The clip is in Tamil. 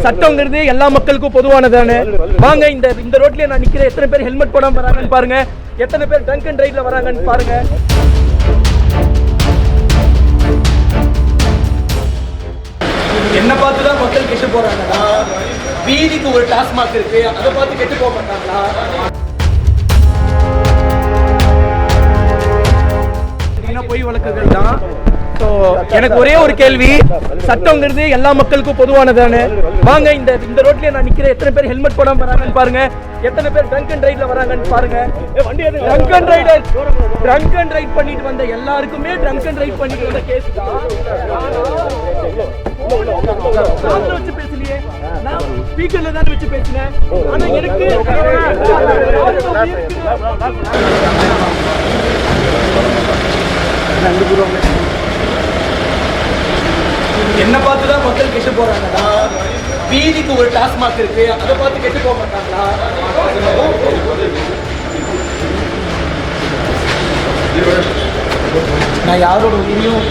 சட்டம்ங்கிறது எல்லா மக்களுக்கும் பொதுவானதானே. வாங்க இந்த ரோட்லயே நான் நிக்கிறேன். எத்தனை பேர் ஹெல்மெட் போடாம வராங்கன்னு பாருங்க. எத்தனை பேர் ட்ரங்க் அண்ட் டிரைவ்ல வராங்கன்னு பாருங்க. என்ன பார்த்து தான் மக்கள் கெட்டு போறாங்களா? வீதிக்கு ஒரு டாஸ்மாக் இருக்கு, அதை பார்த்து கெட்டு போக மாட்டாங்களா? பொய் வழக்குகள் தான். எனக்கு ஒரே ஒரு கேள்வி, சட்டம்ங்கிறது எல்லா மக்களுக்கும் பொதுவானதானே. வாங்க இந்த ரோட்லயே நான் நிக்கிறேன். எத்தனை பேர் ஹெல்மெட் போடாம வராங்கன்னு பாருங்க. எத்தனை பேர் ட்ரங்க் அண்ட் டிரைவ்ல வராங்கன்னு பாருங்க. ட்ரங்க் அண்ட் டிரைவ் பண்ணிட்டு வந்த எல்லாருக்குமே ட்ரங்க் அண்ட் டிரைவ் பண்ணிட்டு வந்த கேஸ் தான். வச்சு பேசலையே, நான் ஸ்பீக்கர்ல தான் வச்சு பேசினேன். ஆனா எனக்கு என்ன பார்த்து தான் மக்கள் கெட்டு போறாங்களா? வீதிக்கு ஒரு டாஸ்மாக் இருக்கு, அதை பார்த்து கெட்டு போக மாட்டாங்களா? நான் யாரோட உரிமையும்